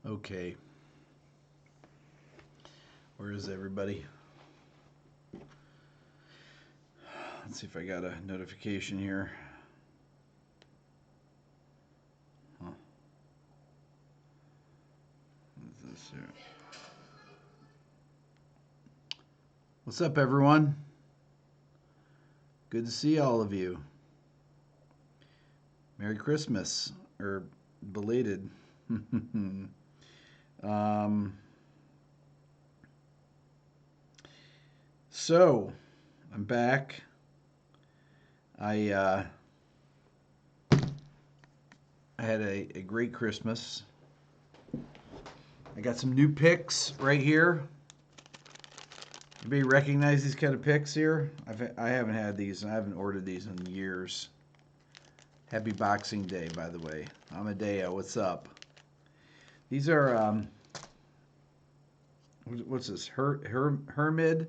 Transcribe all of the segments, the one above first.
Okay. Where is everybody? Let's see if I got a notification here. Huh. What is this here? What's up, everyone? Good to see all of you. Merry Christmas, or belated. So, I'm back. I had a great Christmas. I got some new picks right here. Anybody recognize these kind of picks here? I haven't had these, and I haven't ordered these in years. Happy Boxing Day, by the way. Amadeo, what's up? These are what's this? Hermid.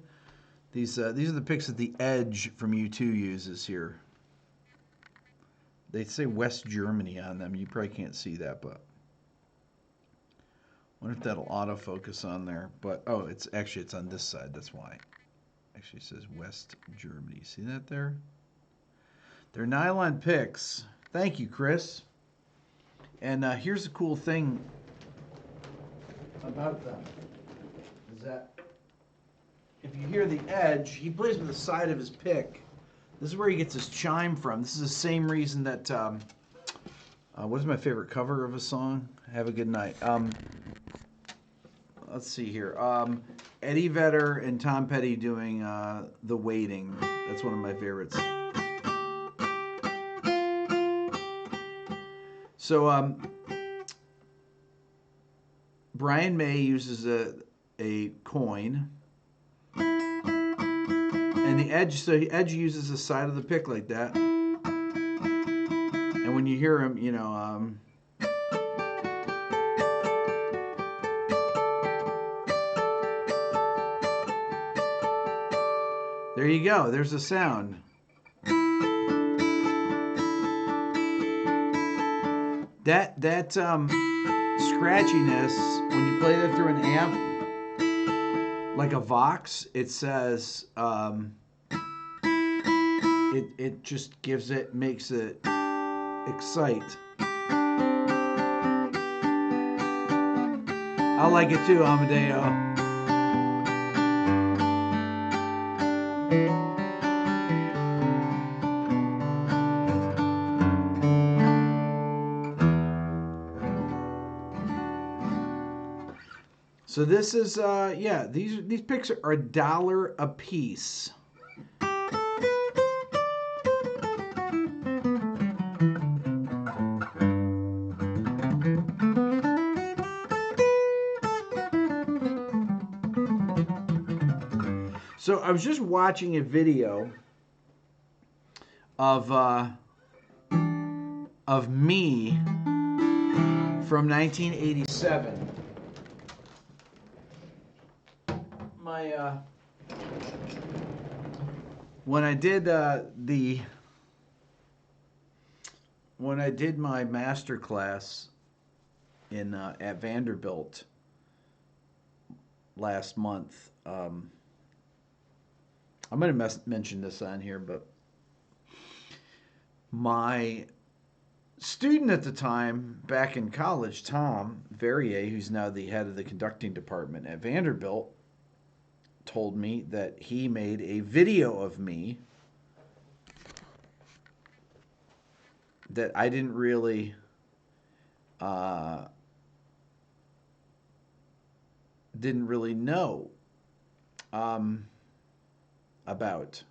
These are the picks that the Edge from U2 uses here. They say West Germany on them. You probably can't see that, but I wonder if that'll autofocus on there. But oh, it's on this side. That's why. Actually, it says West Germany. See that there? They're nylon picks. Thank you, Chris. And here's the cool thing about them is that if you hear the Edge, he plays with the side of his pick. This is where he gets his chime from. This is the same reason that what is my favorite cover of a song? Have a Good Night. Let's see here. Eddie Vedder and Tom Petty doing The Waiting. That's one of my favorites. So Brian May uses a coin. And the Edge, so the Edge uses the side of the pick like that. And when you hear him, you know, there you go. There's the sound. That scratchiness, when you play that through an amp, like a Vox, it says, it just makes it excite. I like it too, Amadeo. So this is, yeah, these picks are $1 a piece. So I was just watching a video of me from 1987. When I did my master class in at Vanderbilt last month, I'm going to mention this on here, but my student at the time, back in college, Tom Verrier, who's now the head of the conducting department at Vanderbilt, told me that he made a video of me that I didn't really know about.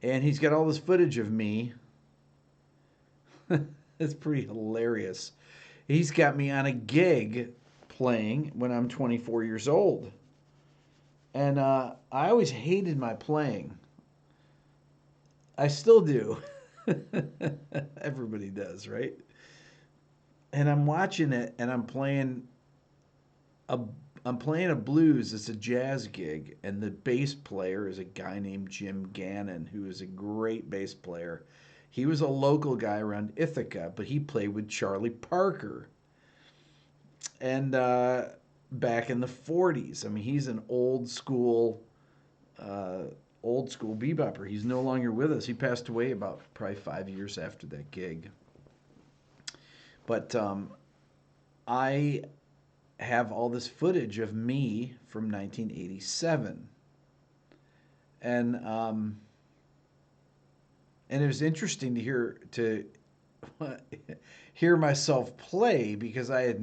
And he's got all this footage of me. It's pretty hilarious. He's got me on a gig playing when I'm 24 years old. And I always hated my playing. I still do. Everybody does, right? And I'm watching it, and I'm playing a blues. It's a jazz gig, and the bass player is a guy named Jim Gannon, who is a great bass player. He was a local guy around Ithaca, but he played with Charlie Parker. and back in the 40s. I mean, he's an old school bebopper. He's no longer with us. He passed away about probably 5 years after that gig. But I have all this footage of me from 1987, and it was interesting to hear myself play, because I had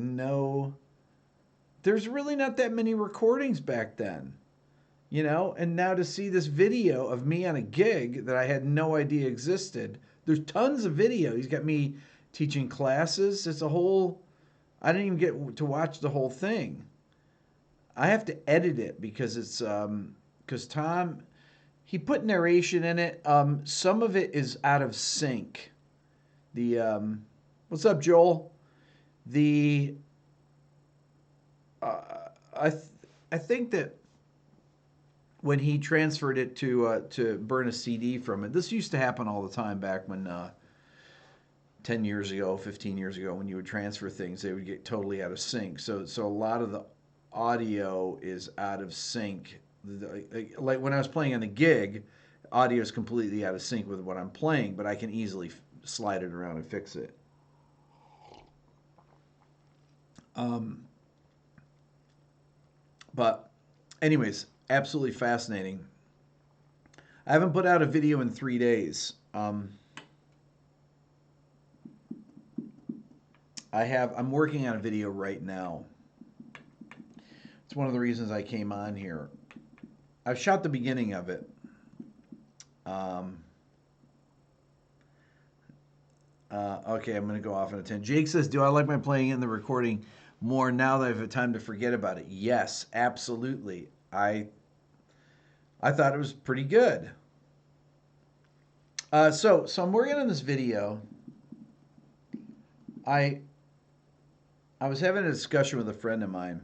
there's really not that many recordings back then, you know, and now to see this video of me on a gig that I had no idea existed. There's tons of video. He's got me teaching classes. It's a whole, I didn't even get to watch the whole thing. I have to edit it because it's, because Tom, he put narration in it. Some of it is out of sync. What's up, Joel? I think that when he transferred it to burn a CD from it, this used to happen all the time back when 10 years ago, 15 years ago, when you would transfer things, they would get totally out of sync. So a lot of the audio is out of sync. Like when I was playing on the gig, audio is completely out of sync with what I'm playing, but I can easily slide it around and fix it. But anyways, absolutely fascinating. I haven't put out a video in 3 days. I'm working on a video right now. It's one of the reasons I came on here. I've shot the beginning of it. Okay, I'm going to go off on a tangent. Jake says, do I like my playing in the recording more now that I've had time to forget about it? Yes, absolutely. I thought it was pretty good. So I'm working on this video. I was having a discussion with a friend of mine.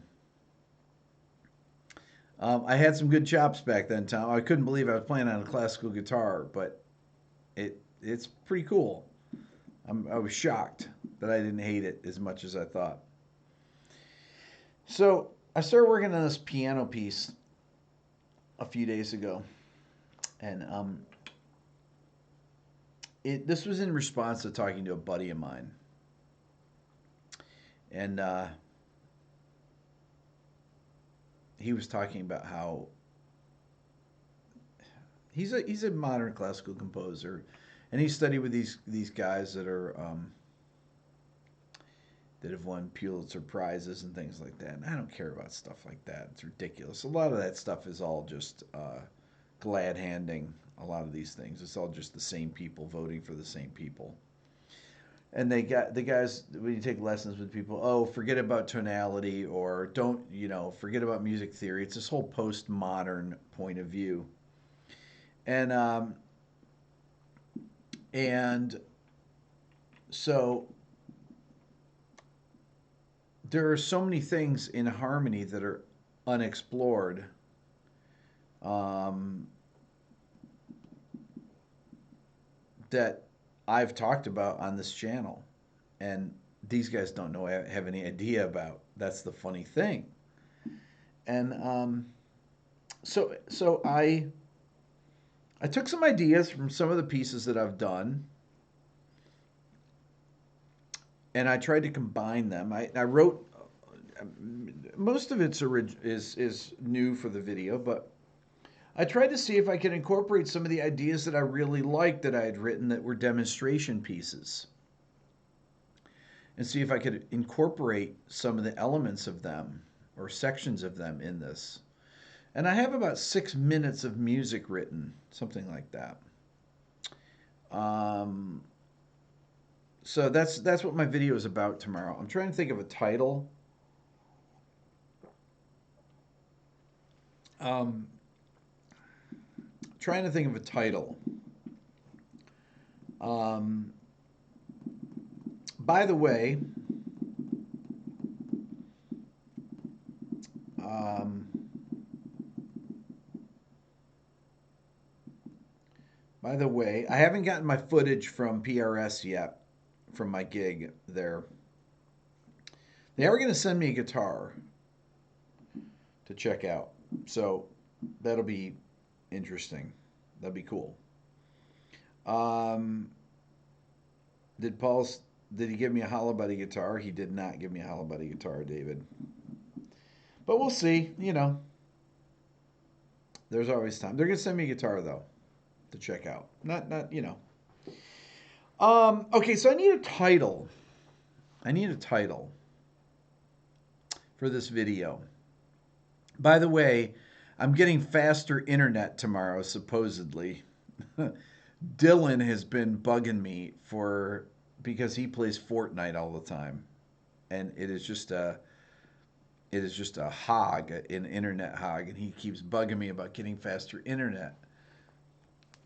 I had some good chops back then, Tom. I couldn't believe I was playing on a classical guitar, but it's pretty cool. I was shocked that I didn't hate it as much as I thought. So I started working on this piano piece a few days ago, and this was in response to talking to a buddy of mine, and he was talking about how he's a modern classical composer, and he studied with these guys that are that have won Pulitzer Prizes and things like that. And I don't care about stuff like that. It's ridiculous. A lot of that stuff is all just glad handing. A lot of these things, it's all just the same people voting for the same people. And they got the guys, when you take lessons with people, oh, forget about tonality, or don't, forget about music theory. It's this whole postmodern point of view. And so there are so many things in harmony that are unexplored. That I've talked about on this channel, and these guys don't know, have any idea about. That's the funny thing. And so I took some ideas from some of the pieces that I've done, and I tried to combine them. I wrote, most of it's is new for the video, but I tried to see if I could incorporate some of the ideas that I really liked that I had written that were demonstration pieces, and see if I could incorporate some of the elements of them or sections of them in this. And I have about 6 minutes of music written, something like that. So that's what my video is about tomorrow. I'm trying to think of a title. Trying to think of a title. By the way, I haven't gotten my footage from PRS yet, from my gig there. They are going to send me a guitar to check out. So that'll be interesting. That'll be cool. Um, did Paul's did he give me a Hollow Buddy guitar? He did not give me a Hollow Buddy guitar, David. But we'll see. You know, there's always time. They're gonna send me a guitar though to check out. Not you know. Okay, so I need a title. I need a title for this video. By the way, I'm getting faster internet tomorrow, supposedly. Dylan has been bugging me because he plays Fortnite all the time, and it is just a hog, an internet hog, and he keeps bugging me about getting faster internet.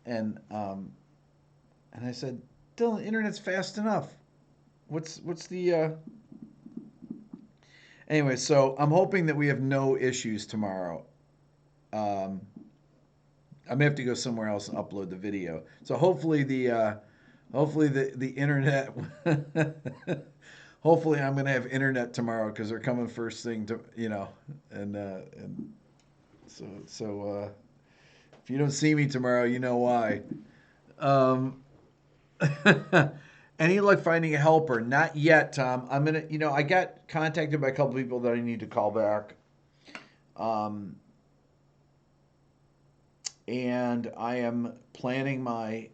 And I said, Dylan, internet's fast enough. What's the Anyway, so I'm hoping that we have no issues tomorrow. I may have to go somewhere else and upload the video. So hopefully the internet. Hopefully I'm gonna have internet tomorrow because they're coming first thing to and so if you don't see me tomorrow, you know why. Any luck finding a helper? Not yet, Tom. I'm gonna, I got contacted by a couple people that I need to call back. And I am planning my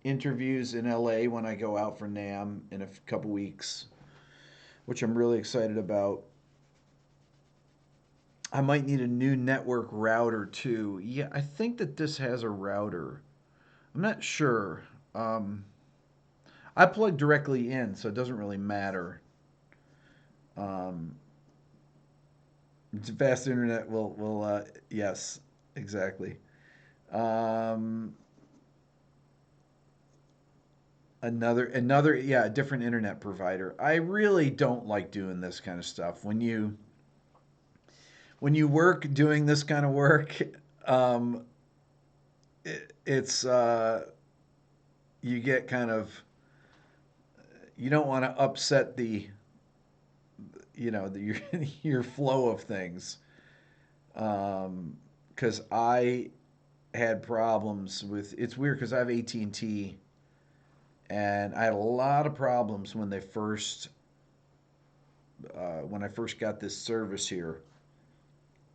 interviews in LA when I go out for NAMM in a couple weeks, which I'm really excited about. I might need a new network router too. Yeah, I think that this has a router. I'm not sure. I plug directly in, so it doesn't really matter. Fast internet will yes, exactly. Another yeah, a different internet provider. I really don't like doing this kind of stuff. When you work doing this kind of work, it's you get kind of, you don't want to upset your flow of things. Because I had problems with, it's weird because I have AT&T, and I had a lot of problems when I first got this service here.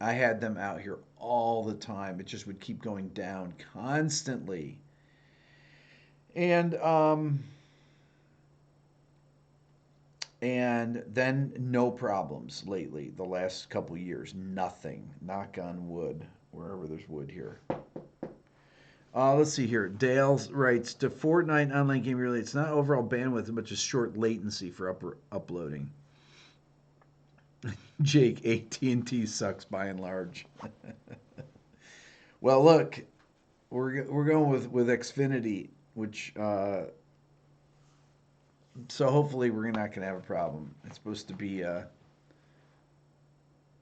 I had them out here all the time. It just would keep going down constantly. And then no problems lately. The last couple years, nothing. Knock on wood, wherever there's wood here. Let's see here. Dale writes, to Fortnite online game really, it's not overall bandwidth, but just short latency for uploading. Jake, AT&T sucks by and large. Well, look, we're going with Xfinity, which so hopefully we're not going to have a problem. It's supposed to be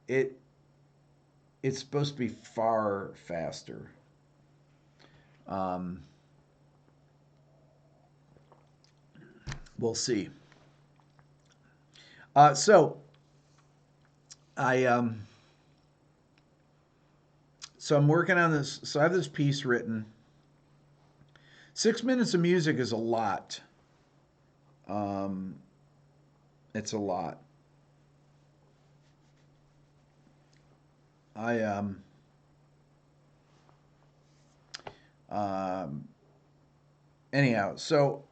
it's supposed to be far faster. We'll see. So I'm working on this. So I have this piece written. 6 minutes of music is a lot. It's a lot. Anyhow, so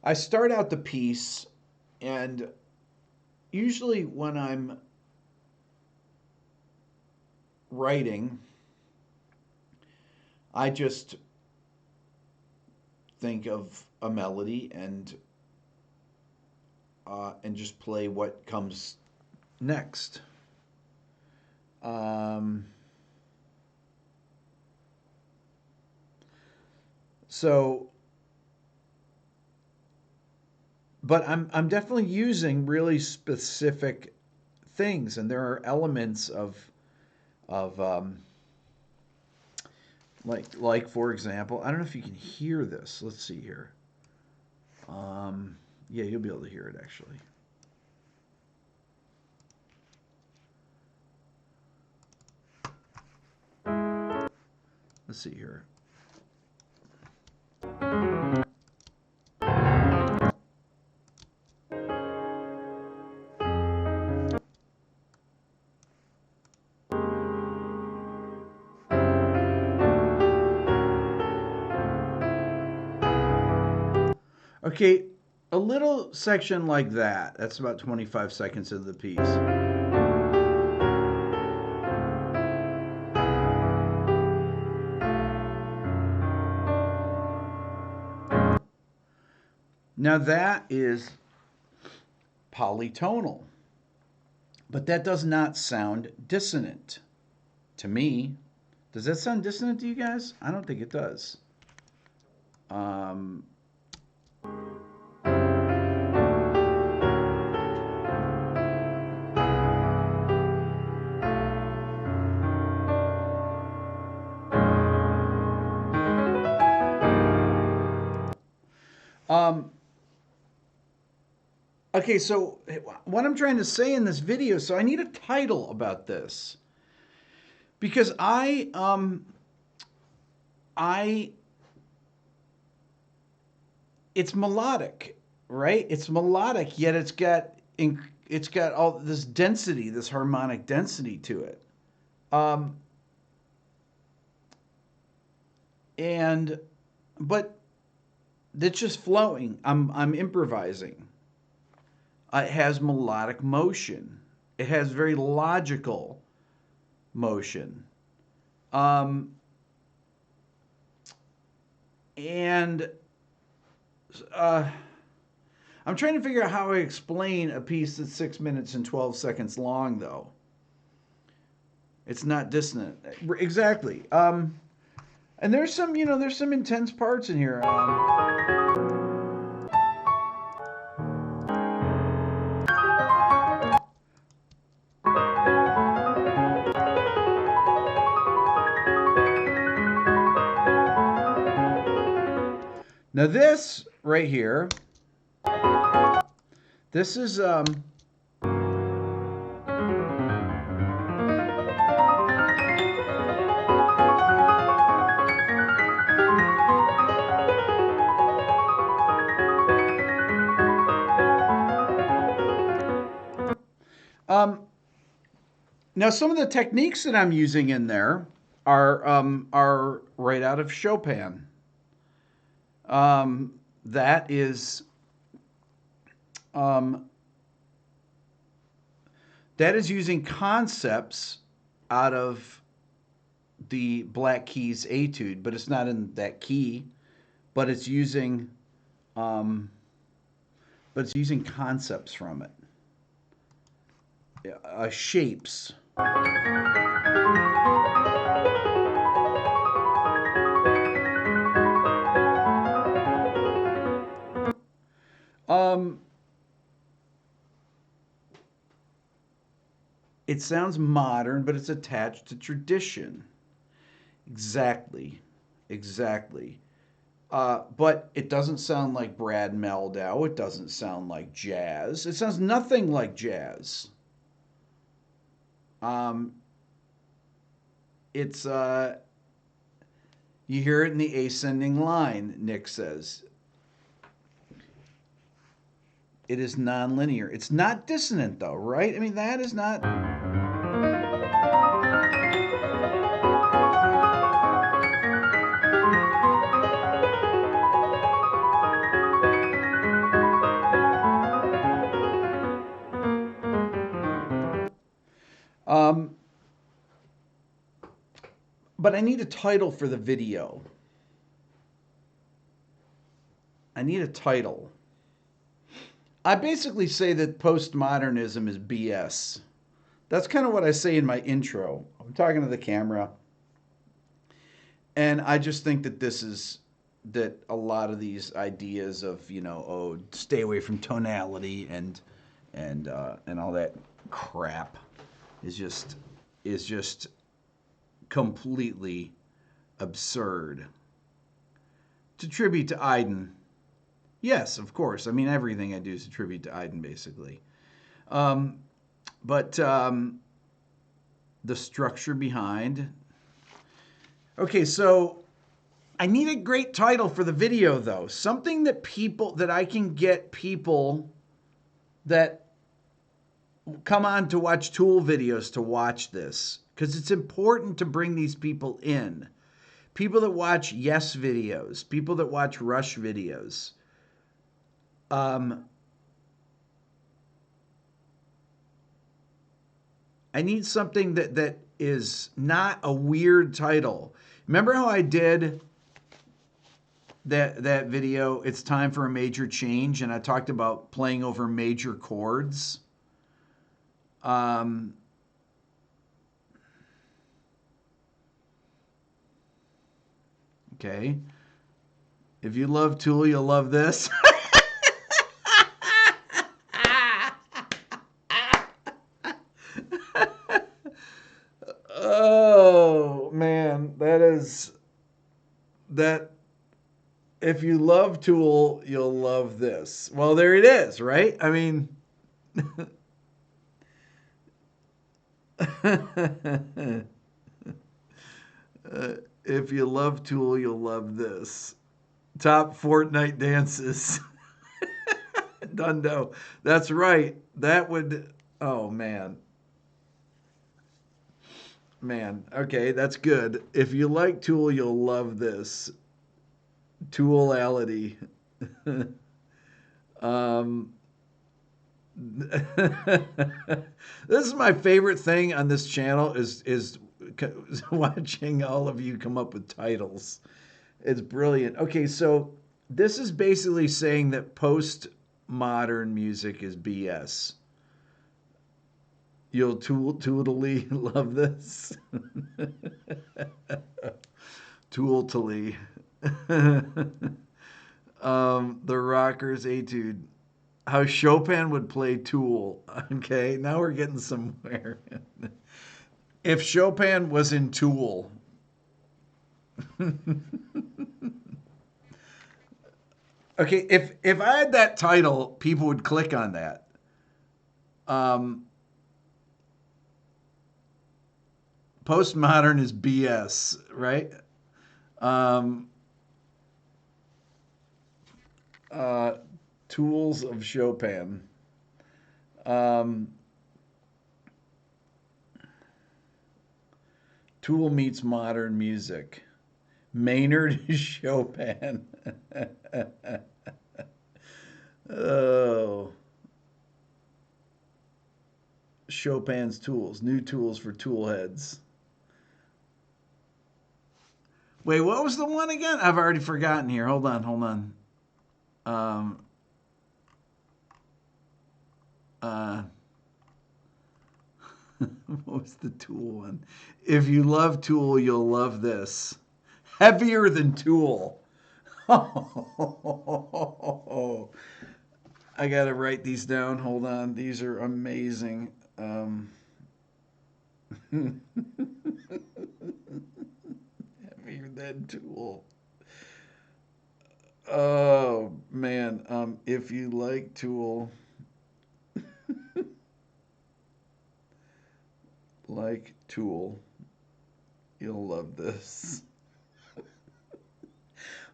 I start out the piece, and usually when I'm writing, I just think of a melody and just play what comes next. But I'm definitely using really specific things, and there are elements of like for example, I don't know if you can hear this. Let's see here. Yeah, you'll be able to hear it actually. Let's see here. Okay, a little section like that. That's about 25 seconds of the piece. Now that is polytonal, but that does not sound dissonant to me. Does that sound dissonant to you guys? I don't think it does. Okay, so what I'm trying to say in this video, so I need a title about this. Because it's melodic, right? It's melodic, yet it's got all this density, this harmonic density to it. But it's just flowing. I'm improvising. It has melodic motion. It has very logical motion. I'm trying to figure out how I explain a piece that's 6 minutes and 12 seconds long, though. It's not dissonant. Exactly. And there's some intense parts in here. Now this right here, this is now some of the techniques that I'm using in there are right out of Chopin. That is using concepts out of the Black Keys Etude, but it's not in that key, but it's using concepts from it, shapes. It sounds modern, but it's attached to tradition. Exactly. But it doesn't sound like Brad Mehldau. It doesn't sound like jazz. It sounds nothing like jazz. It's you hear it in the ascending line, Nick says. It is nonlinear. It's not dissonant, though, right? I mean, that is not... But I need a title for the video. I need a title. I basically say that postmodernism is BS. That's kind of what I say in my intro. I'm talking to the camera. And I just think that that a lot of these ideas of, stay away from tonality and all that crap is just completely absurd. To tribute to Haydn, yes, of course. I mean, everything I do is a tribute to Haydn, basically. But the structure behind, Okay, so I need a great title for the video, though. Something that I can get people that come on to watch Tool videos to watch this, because it's important to bring these people in. People that watch Yes videos, people that watch Rush videos. I need something that is not a weird title. Remember how I did that video, It's Time for a Major Change, and I talked about playing over major chords? Okay. If you love Tool, you'll love this. Oh, man. That. If you love Tool, you'll love this. Well, there it is, right? I mean, if you love Tool, you'll love this. Top Fortnite dances. Dundo. That's right. That would. Oh, man. Man. Okay, that's good. If you like Tool, you'll love this. Toolality. This is my favorite thing on this channel is watching all of you come up with titles. It's brilliant. Okay, so this is basically saying that postmodern music is BS. You'll totally love this. Tooltally. The Rockers Etude. How Chopin would play Tool. Okay, now we're getting somewhere. If Chopin was in Tool. Okay, if I had that title, people would click on that. Postmodern is BS, right? Tools of Chopin. Tool meets modern music. Maynard is Chopin. Oh. Chopin's tools. New tools for tool heads. Wait, what was the one again? I've already forgotten here. Hold on. What was the Tool one? If you love Tool, you'll love this. Heavier than Tool. Oh, I gotta write these down. Hold on. These are amazing. Heavier than Tool. Oh man. If you like Tool, like Tool, you'll love this.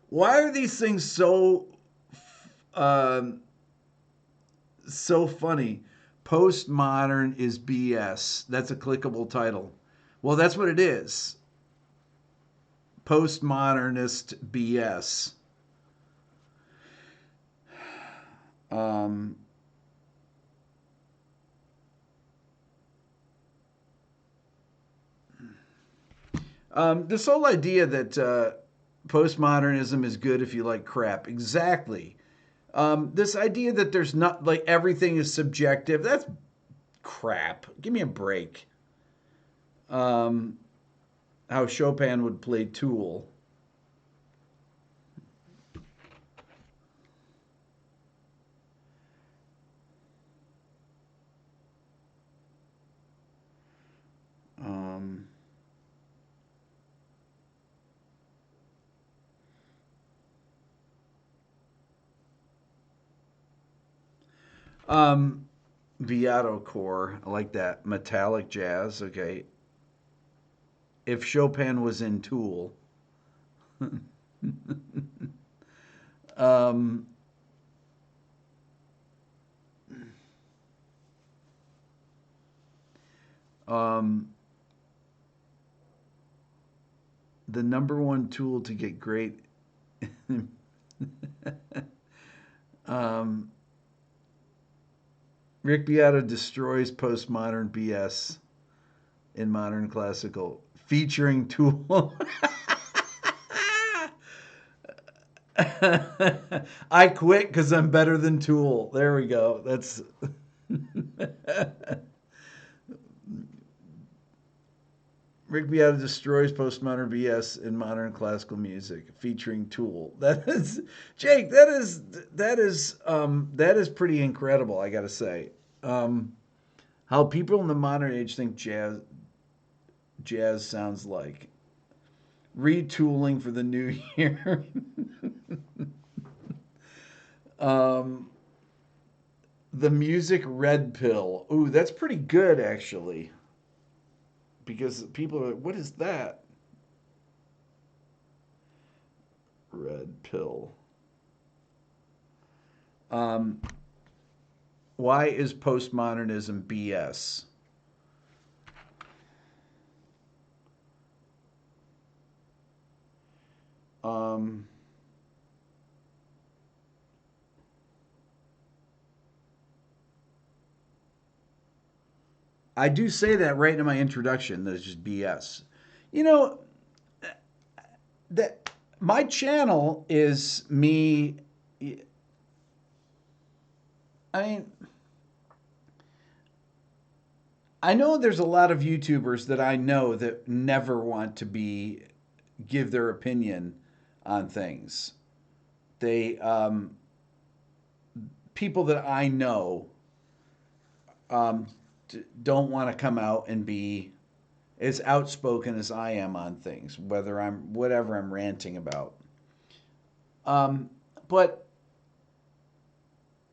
Why are these things so funny? Postmodern is BS. That's a clickable title. Well, that's what it is. Postmodernist BS. This whole idea that postmodernism is good if you like crap. Exactly. This idea that there's not, like, everything is subjective. That's crap. Give me a break. How Chopin would play Tool. Beato core. I like that. Metallic jazz. Okay. if Chopin was in Tool. um, the number one tool to get great. Rick Beato destroys postmodern BS in modern classical, featuring Tool. I quit because I'm better than Tool. There we go. That's. Rick Beato destroys postmodern BS in modern classical music, featuring Tool. That is, Jake. That is pretty incredible. I gotta say, how people in the modern age think jazz sounds like. Retooling for the new year. The music red pill. Ooh, that's pretty good actually. Because people are, what is that? Red pill. Why is postmodernism BS? I do say that right in my introduction that it's just BS. You know, that my channel is me. I mean, I know there's a lot of YouTubers that I know that never want to give their opinion on things. They people that I know don't want to come out and be as outspoken as I am on things, whatever I'm ranting about. But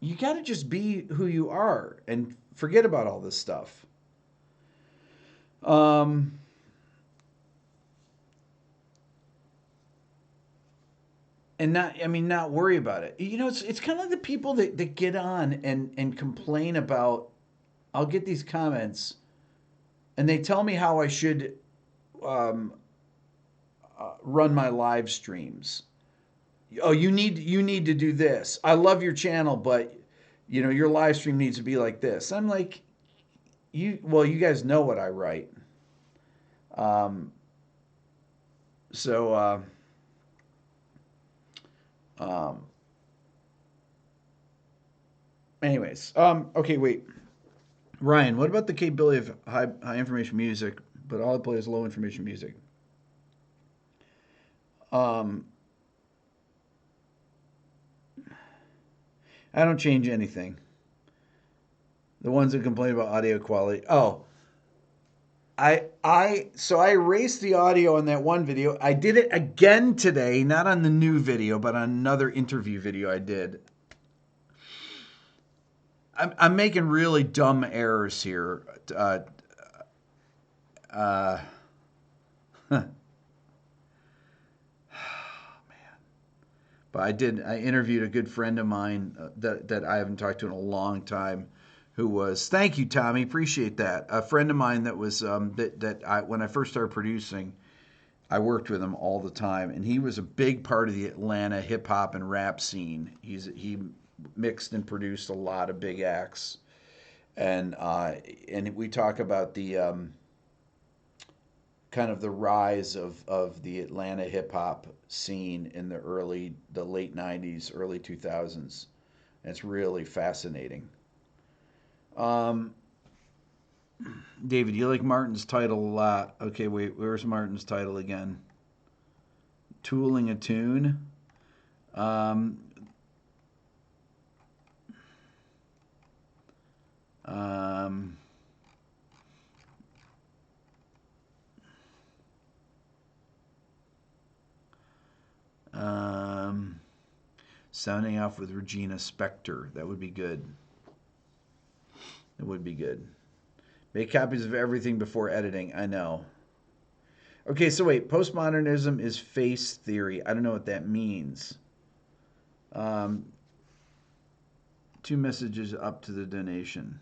you got to just be who you are and forget about all this stuff. And not worry about it. You know, it's kind of like the people that get on and complain about. I'll get these comments, and they tell me how I should run my live streams. Oh, you need to do this. I love your channel, but your live stream needs to be like this. I'm like, you guys know what I write. So anyways, okay, wait. Ryan, what about the capability of high information music, but all it plays is low information music? I don't change anything. The ones that complain about audio quality. Oh, so I erased the audio on that one video. I did it again today, not on the new video, but on another interview video I did. I'm making really dumb errors here. Man. But I interviewed a good friend of mine that I haven't talked to in a long time, who was, thank you, Tommy, appreciate that. A friend of mine that was when I first started producing, I worked with him all the time, and he was a big part of the Atlanta hip hop and rap scene. He mixed and produced a lot of big acts, and we talk about the kind of the rise of the Atlanta hip hop scene in the late 90s, early 2000s. And it's really fascinating. David, you like Martin's title a lot. Okay, wait, where's Martin's title again? Tooling a Tune. Sounding off with Regina Spektor. That would be good. It would be good. Make copies of everything before editing. I know. Okay, so wait, postmodernism is face theory. I don't know what that means. Um, two messages up to the donation.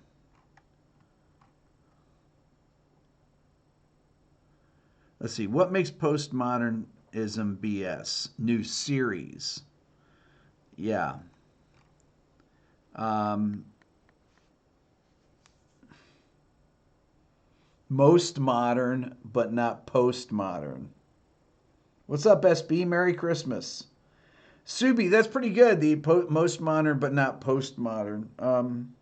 Let's see. What makes postmodernism BS? New series. Yeah. Um, most modern, but not postmodern. What's up, SB? Merry Christmas. Subi, that's pretty good. The most modern, but not postmodern. Um,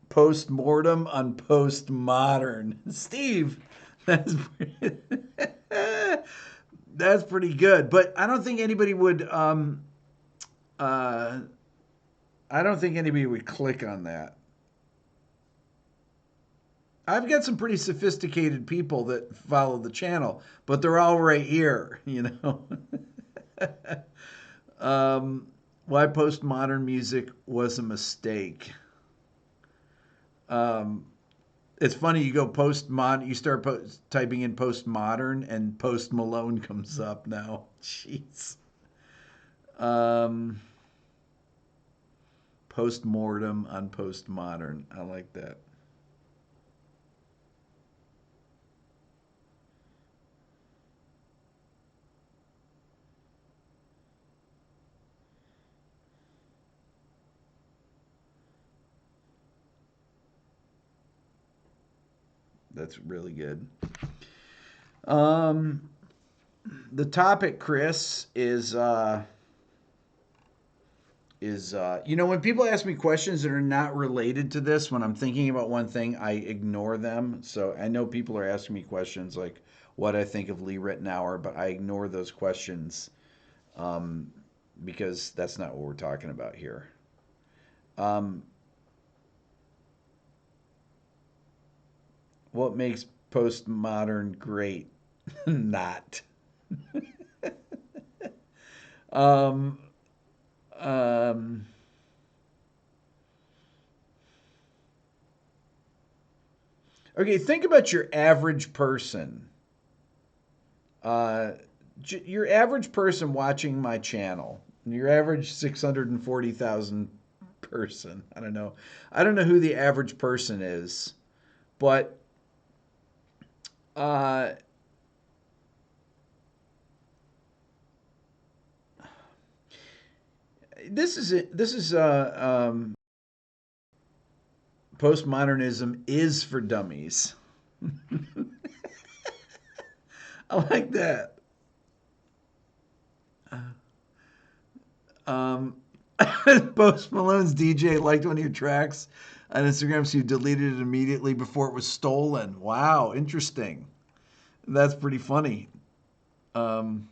Post-mortem on postmodern. Steve, that's pretty, that's pretty good. But I don't think anybody would. Uh, I don't think anybody would click on that. I've got some pretty sophisticated people that follow the channel, but they're all right here, you know. Why postmodern music was a mistake. Um, it's funny, you go postmodern, you start typing in postmodern, and Post Malone comes up now. Jeez. Um, Postmortem on postmodern. I like that. That's really good. Um, the topic, Chris, is you know, when people ask me questions that are not related to this, when I'm thinking about one thing, I ignore them. So I know people are asking me questions like what I think of Lee Ritenour, but I ignore those questions um, because that's not what we're talking about here. Um, what makes postmodern great? Not. um, um, okay, think about your average person. Uh, your average person watching my channel, your average 640,000 person. I don't know. I don't know who the average person is, but uh, this is it. This is postmodernism is for dummies. I like that. Um, Post Malone's DJ liked one of your tracks on Instagram, so you deleted it immediately before it was stolen. Wow, interesting. That's pretty funny. Um,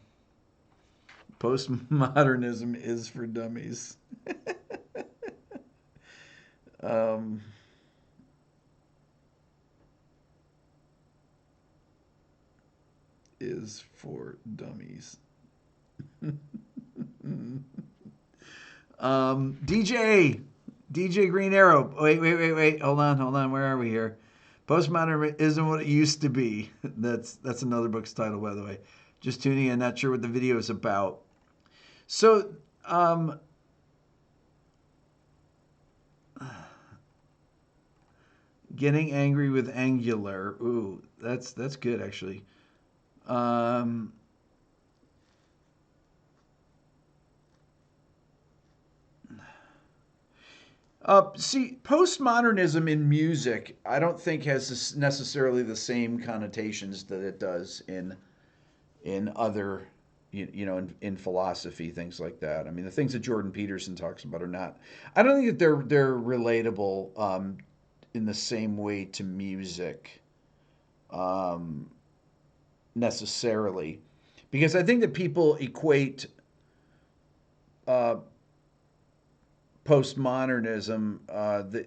Postmodernism is for dummies. um, is for dummies. DJ Green Arrow. Wait. Hold on. Where are we here? Postmodern isn't what it used to be. That's another book's title, by the way. Just tuning in, not sure what the video is about. So, getting angry with Angular. Ooh, that's good actually. Um, See, postmodernism in music, I don't think has necessarily the same connotations that it does in other, you know, in philosophy, things like that. I mean, the things that Jordan Peterson talks about are not. I don't think that they're relatable in the same way to music um, necessarily, because I think that people equate uh, postmodernism.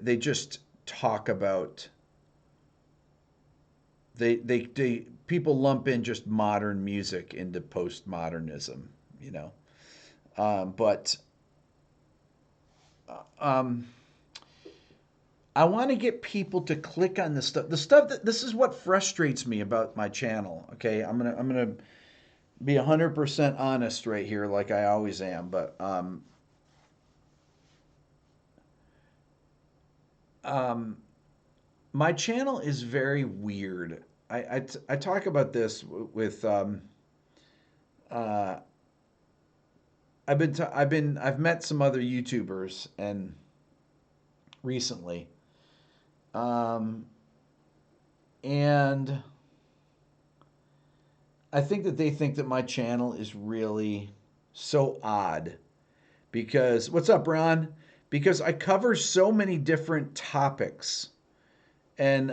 They just talk about they people lump in just modern music into postmodernism, you know. But um, I want to get people to click on this stuff. The stuff that this is what frustrates me about my channel. Okay, I'm gonna be 100% honest right here, like I always am. But um, my channel is very weird. I talk about this with uh, I've met some other YouTubers and recently, um, and I think that they think that my channel is really so odd because what's up, Ron? Because I cover so many different topics, and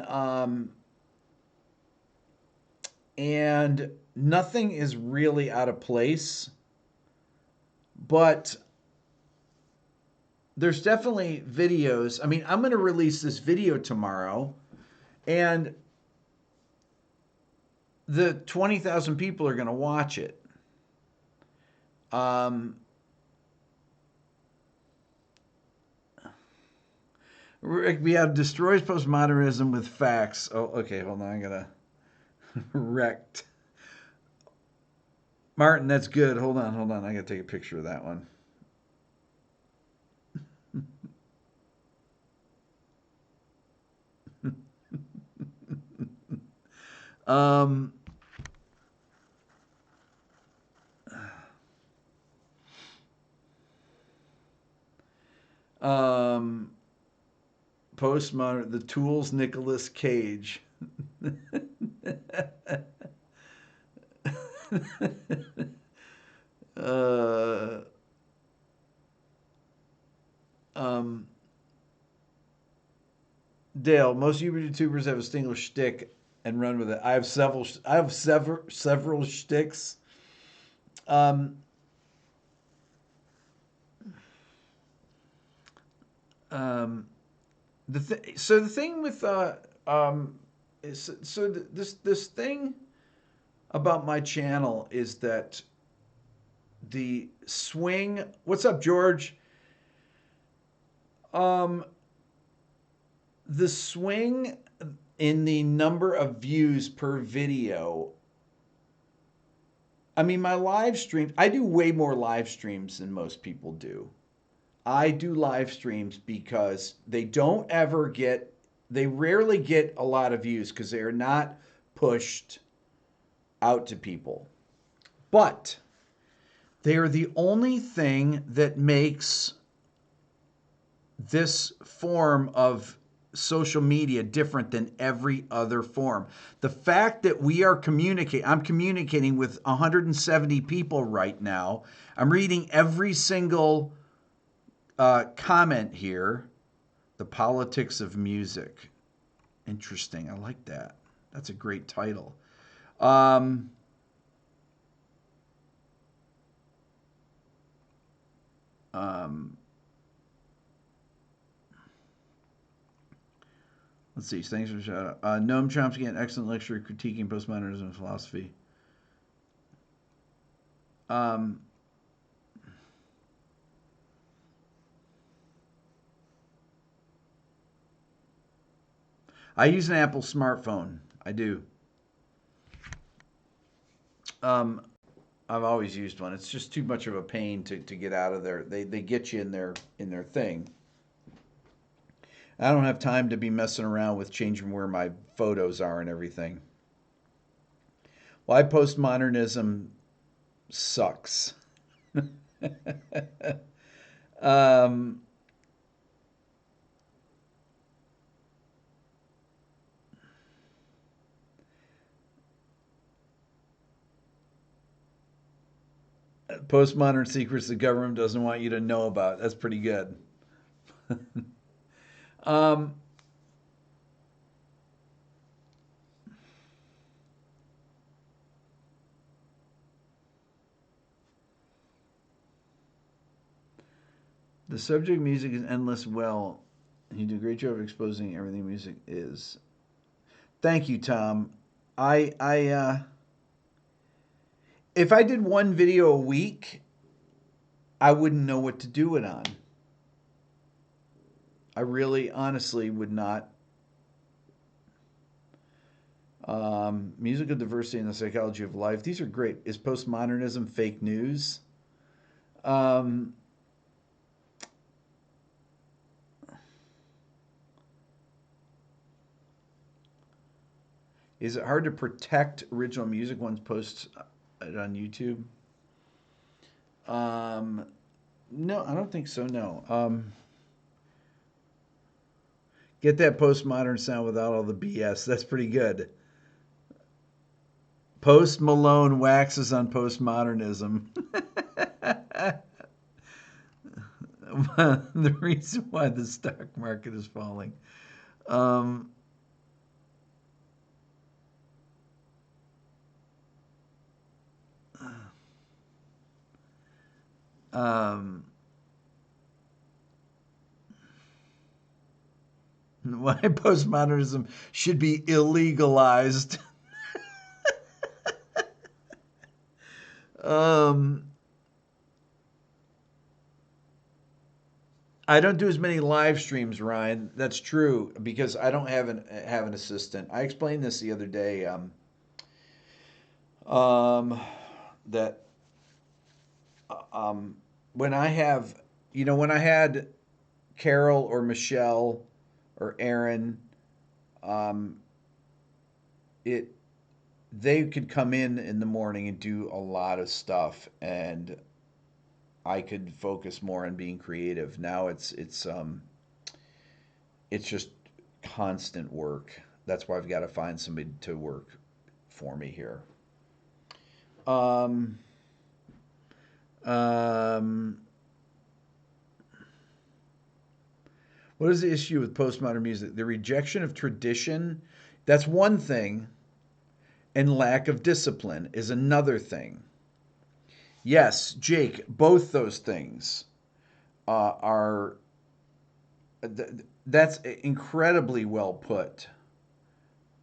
and nothing is really out of place, but there's definitely videos. I mean, I'm going to release this video tomorrow, and the 20,000 people are going to watch it. Rick Beato destroys postmodernism with facts. Oh, okay, hold on. I got to wrecked. Martin, that's good. Hold on. I got to take a picture of that one. um, postmodern, the Tools, Nicolas Cage. uh, Dale, most YouTubers have a single shtick and run with it. I have several shticks. Um, so the thing with this thing about my channel is that the swing. What's up, George? The swing in the number of views per video. I mean, my live streams, I do way more live streams than most people do. I do live streams because they rarely get a lot of views because they are not pushed out to people. But they are the only thing that makes this form of social media different than every other form. The fact that I'm communicating with 170 people right now. I'm reading every single comment here. The politics of music. Interesting. I like that. That's a great title. Let's see. Thanks for the shout out. Noam Chomsky, an excellent lecture critiquing postmodernism and philosophy. I use an Apple smartphone. I do. I've always used one. It's just too much of a pain to get out of there. They get you in their thing. I don't have time to be messing around with changing where my photos are and everything. Why postmodernism sucks. Postmodern secrets the government doesn't want you to know about. That's pretty good. The subject of music is endless. Well, you do a great job of exposing everything music is. Thank you, Tom. If I did one video a week, I wouldn't know what to do it on. I really, honestly would not. Musical diversity and the psychology of life. These are great. Is postmodernism fake news? Um, is it hard to protect original music once posts it on YouTube? Um, no, I don't think so. No. Get that postmodern sound without all the BS. That's pretty good. Post Malone waxes on postmodernism. The reason why the stock market is falling. Um, um, why postmodernism should be illegalized. um, I don't do as many live streams, Ryan. That's true because I don't have an assistant. I explained this the other day. Um, that um, when I have, when I had Carol or Michelle or Aaron, um, it they could come in the morning and do a lot of stuff, and I could focus more on being creative. Now it's just constant work. That's why I've got to find somebody to work for me here. Um, um, what is the issue with postmodern music? The rejection of tradition. That's one thing, and lack of discipline is another thing. Yes, Jake, both those things are that's incredibly well put.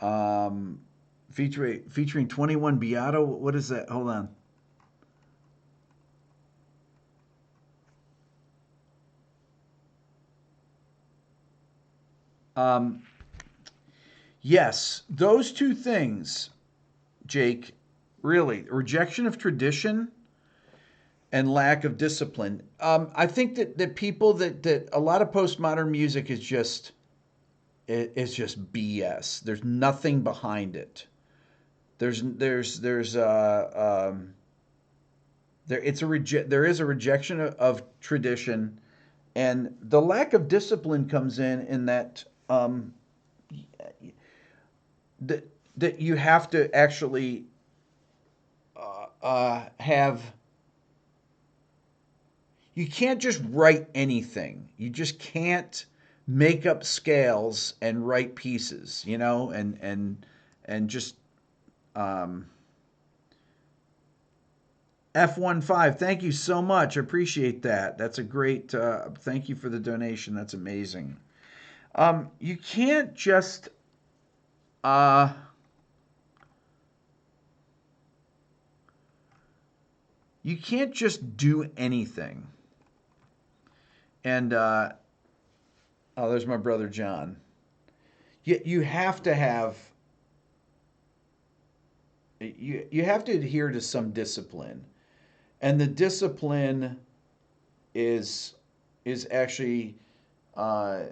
Um, featuring 21 Beato. What is that? Hold on. Um, yes, those two things, Jake, really rejection of tradition and lack of discipline. I think that people that a lot of postmodern music is just BS. There's nothing behind it. There's there is a rejection of tradition, and the lack of discipline comes in that that that you have to actually have. You can't just write anything. You just can't make up scales and write pieces, and just um, F15. Thank you so much. I appreciate that. That's a great. Thank you for the donation. That's amazing. You can't just. Uh, you can't just do anything. And oh, there's my brother John. You have to have you have to adhere to some discipline, and the discipline is is actually. Uh,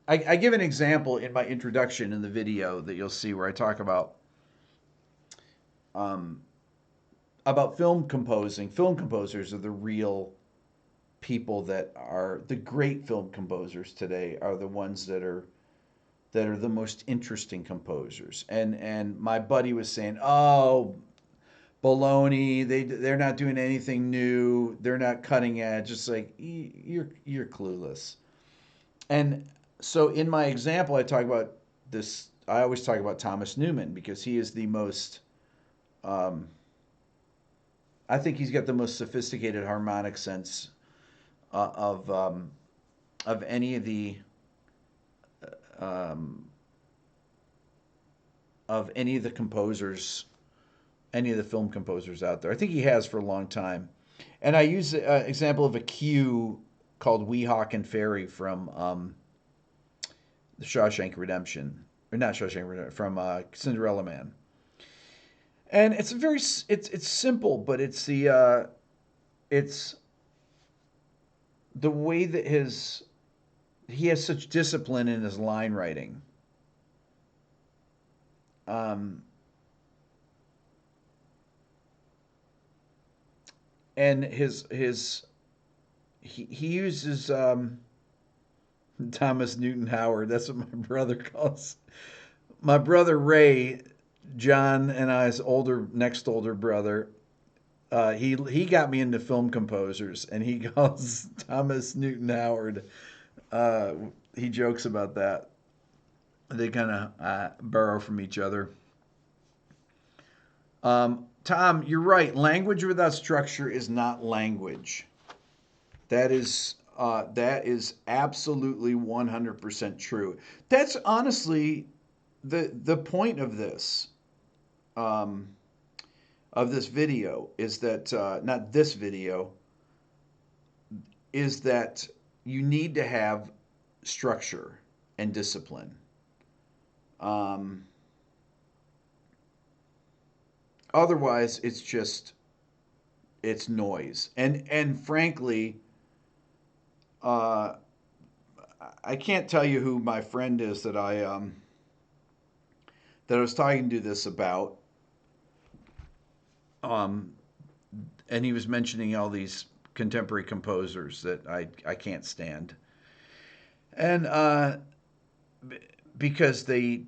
I give an example in my introduction in the video that you'll see where I talk um, about film composing. Film composers are the real people that are the great film composers today are the ones that are the most interesting composers. And my buddy was saying, "Oh, baloney! They're not doing anything new. They're not cutting edge." It's like you're clueless. And so in my example, I talk about this. I always talk about Thomas Newman because he is the most. Um, I think he's got the most sophisticated harmonic sense uh, of um, of any of the um, composers, any of the film composers out there. I think he has for a long time. And I use an example of a cue called Weehawk and Fairy from the Shawshank Redemption, or not Shawshank Redemption, from Cinderella Man. And it's a very it's simple, but it's the way that he has such discipline in his line writing. Um, and he uses Thomas Newton Howard. That's what my brother calls my brother Ray, John and I's next older brother. He got me into film composers, and he calls Thomas Newton Howard. Uh, he jokes about that. They kind of borrow from each other. Tom, you're right. Language without structure is not language. That is absolutely 100% true. That's honestly the point um, of this video is that not this video is that you need to have structure and discipline. Um, Otherwise, it's noise. And frankly, uh, I can't tell you who my friend is that I was talking to this about. Um, and he was mentioning all these contemporary composers that I can't stand. And because they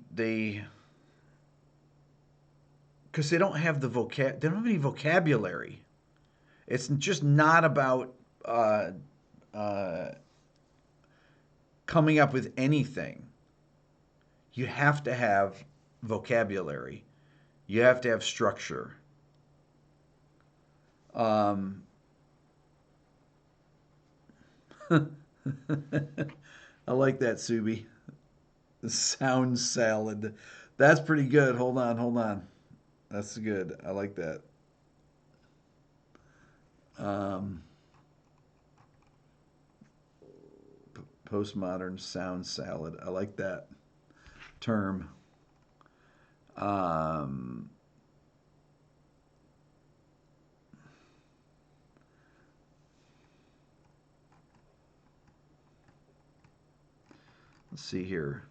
don't have they don't have any vocabulary. It's just not about uh, coming up with anything. You have to have vocabulary. You have to have structure. Um, I like that, Subi. The sound salad. That's pretty good. Hold on, hold on. That's good. I like that. Um, Postmodern sound salad. I like that term. Um, let's see here.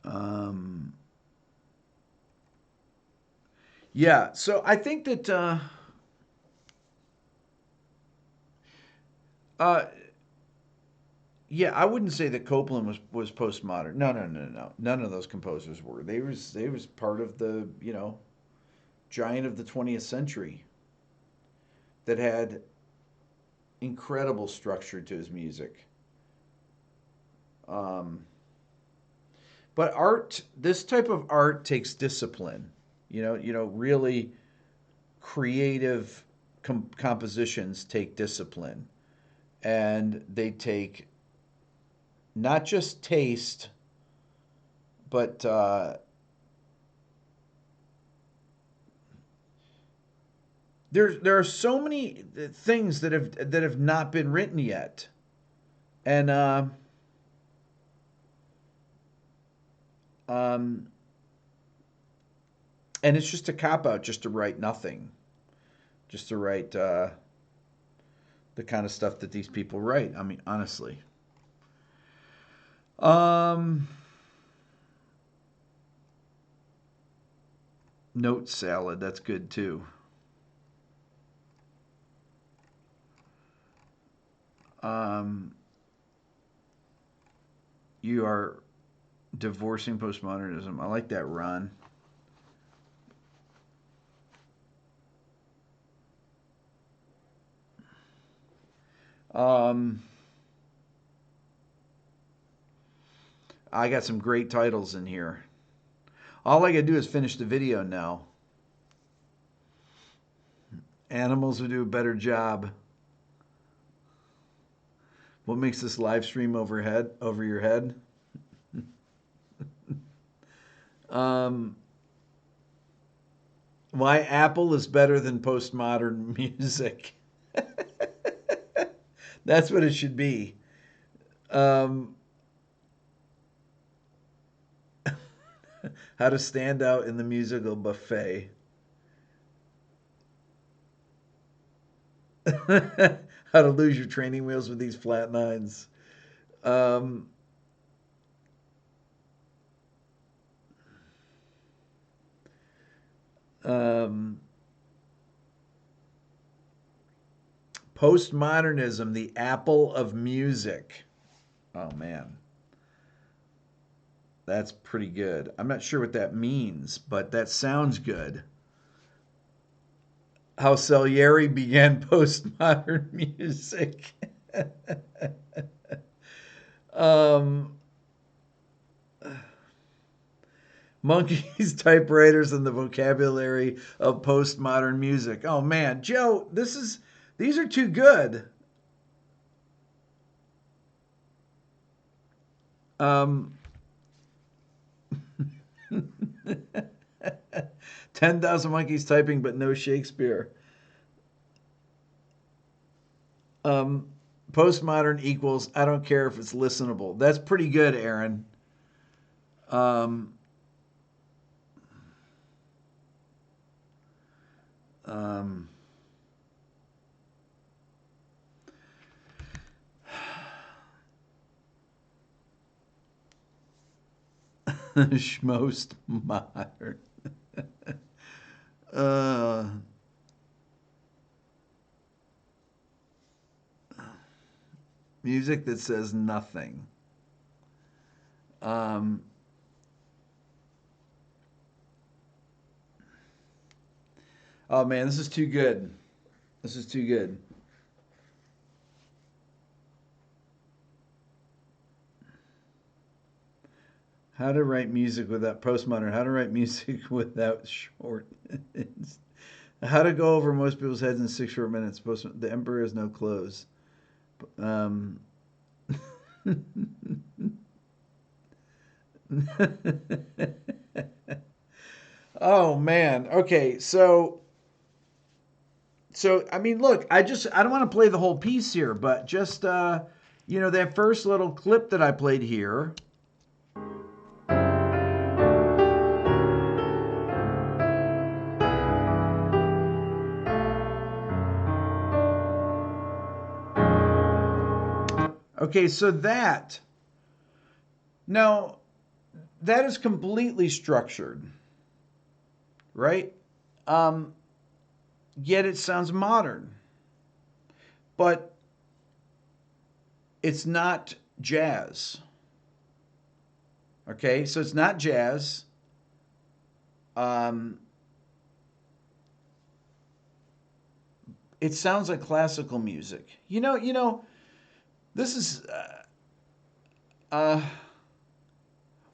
Um, yeah, so I think that uh, yeah, I wouldn't say that Copeland was postmodern. No, no, no, no. None of those composers were. They was part of the giant of the 20th century that had incredible structure to his music. Um, but this type of art takes discipline. Really creative compositions take discipline, and they take not just taste, but there are so many things that have not been written yet, and um, and it's just a cop out just to write nothing, just to write the kind of stuff that these people write. I mean, honestly. Um, Note salad, that's good too. Um, you are divorcing postmodernism. I like that, Ron. Um, I got some great titles in here. All I gotta do is finish the video now. Animals would do a better job. What makes this live stream over your head? Um, Why Apple is better than postmodern music. That's what it should be. How to stand out in the musical buffet. How to lose your training wheels with these flat nines. Um, um, Postmodernism, the apple of music. Oh, man. That's pretty good. I'm not sure what that means, but that sounds good. How Salieri began postmodern music. um, Monkeys, typewriters, and the vocabulary of postmodern music. Oh man, Joe, these are too good. Um, 10,000 monkeys typing, but no Shakespeare. Postmodern equals, I don't care if it's listenable. That's pretty good, Aaron. Um, um, Schmost modern. uh, Music that says nothing. Um, oh man, this is too good. This is too good. How to write music without postmodern. How to write music without short. How to go over most people's heads in 6 short minutes. The emperor has no clothes. Um, oh man. Okay, so I mean, look, I don't want to play the whole piece here, but just that first little clip that I played here. Okay, so that now that is completely structured, right? Yet it sounds modern, but it's not jazz. Okay, so it's not jazz. It sounds like classical music. This is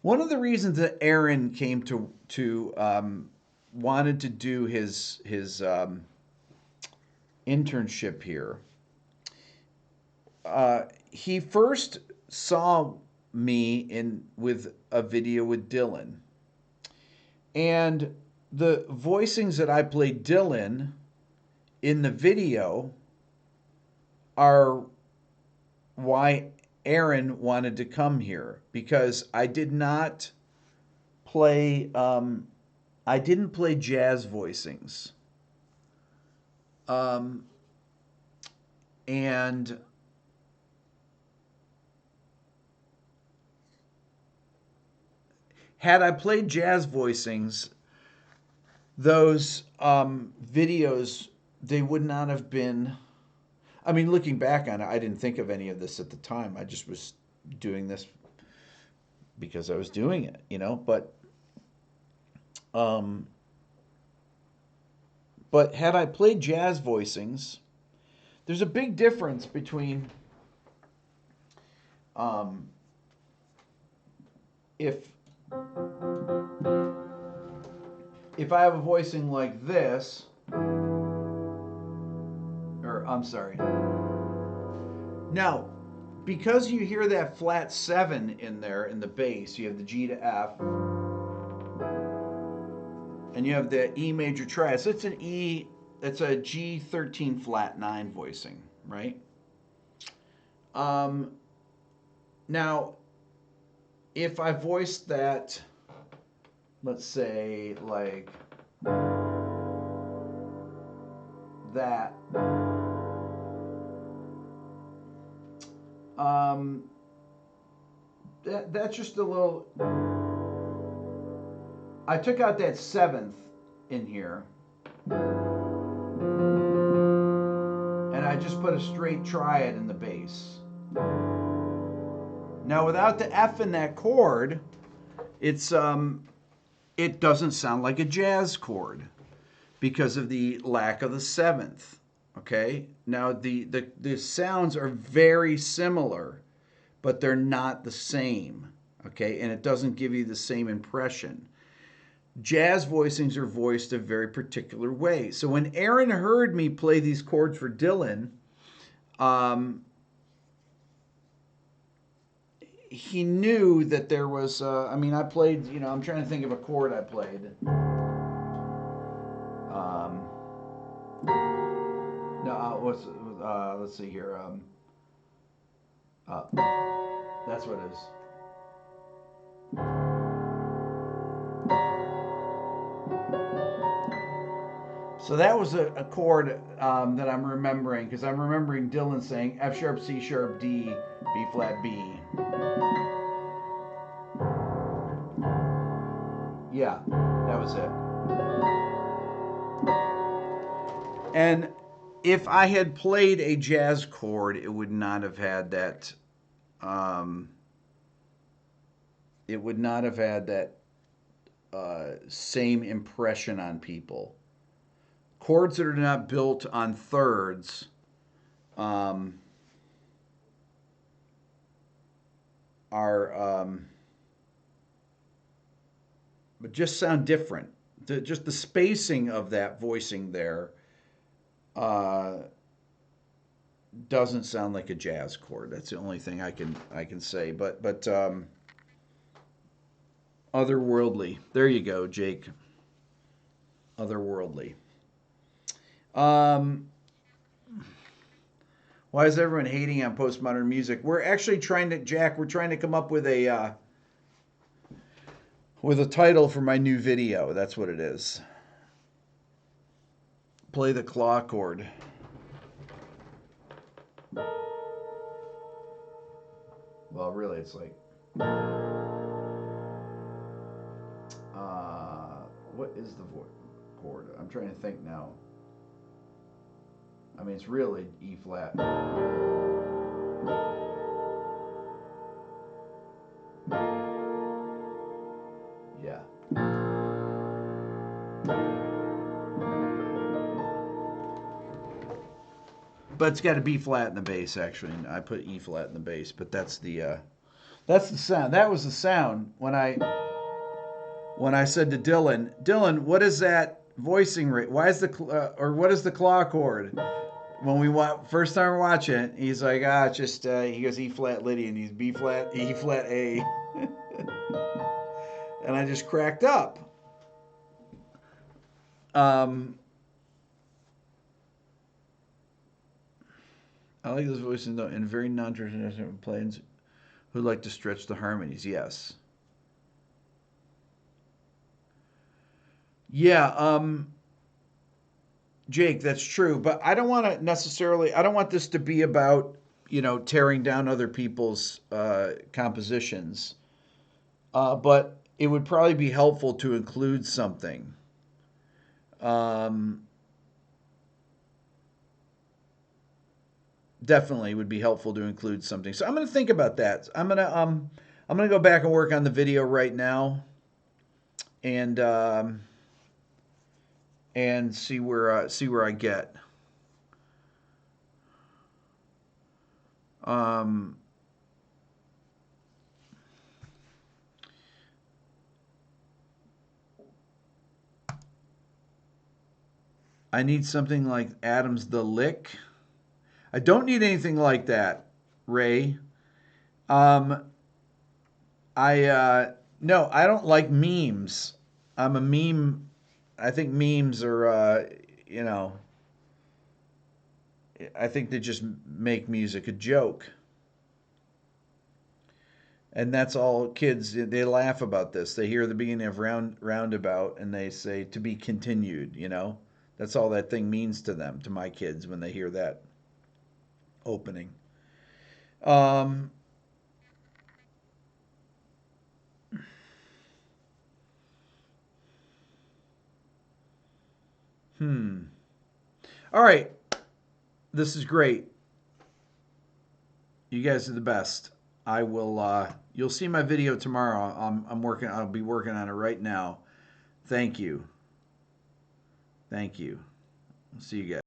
one of the reasons that Aaron came to wanted to do his internship here. He first saw me with a video with Dylan, and the voicings that I played Dylan in the video are why Aaron wanted to come here, because I didn't play jazz voicings. And had I played jazz voicings, those videos, they would not have been. I mean, looking back on it, I didn't think of any of this at the time. I just was doing this because I was doing it, but had I played jazz voicings, there's a big difference between if I have a voicing like this, or I'm sorry. Now, because you hear that flat 7 in there in the bass, you have the G to F, and you have the E major triad. So it's an E, it's a G13 flat 9 voicing, right? Now, if I voiced that, let's say, like that, that's just a little, I took out that 7th in here, and I just put a straight triad in the bass. Now, without the F in that chord, it's it doesn't sound like a jazz chord because of the lack of the 7th. Okay. Now the sounds are very similar, but they're not the same. Okay, and it doesn't give you the same impression. Jazz voicings are voiced a very particular way. So when Aaron heard me play these chords for Dylan, he knew that there was, I mean, I played, you know, I'm trying to think of a chord I played. Let's see here. That's what it is. So that was a chord that I'm remembering, because I'm remembering Dylan saying F sharp, C sharp, D, B flat, B. Yeah, that was it. And if I had played a jazz chord, it would not have had that. It would not have had that same impression on people. Chords that are not built on thirds are but just sound different. Just the spacing of that voicing there doesn't sound like a jazz chord. That's the only thing I can say. But otherworldly. There you go, Jake. Otherworldly. Why is everyone hating on postmodern music? We're actually trying to, Jack, we're trying to come up with a title for my new video. That's what it is. Play the claw chord. Well, really, it's like, what is the chord? I'm trying to think now. I mean, it's really E flat. Yeah. But it's got a B flat in the bass, actually. And I put E flat in the bass, but that's the sound. That was the sound when I said to Dylan, what is that voicing rate? Why is what is the claw chord? When we first time watching it, he's like, it's just he goes E flat Lydian, he's B flat, E flat A, and I just cracked up. I like those voices though, in very non-traditional planes who like to stretch the harmonies. Yes. Yeah, Jake, that's true, but I don't want to necessarily, I don't want this to be about, you know, tearing down other people's compositions, but it would probably be helpful to include something. Definitely would be helpful to include something. So I'm going to think about that. I'm going to go back and work on the video right now, and see where I get. I need something like Adam's The Lick. I don't need anything like that, Ray. No, I don't like memes. I'm a meme I think memes are, you know, I think they just make music a joke. And that's all kids, they laugh about this. They hear the beginning of Roundabout and they say, to be continued, you know? That's all that thing means to them, to my kids, when they hear that opening. Um, hmm. All right. This is great. You guys are the best. I will, you'll see my video tomorrow. I'll be working on it right now. Thank you. Thank you. See you guys.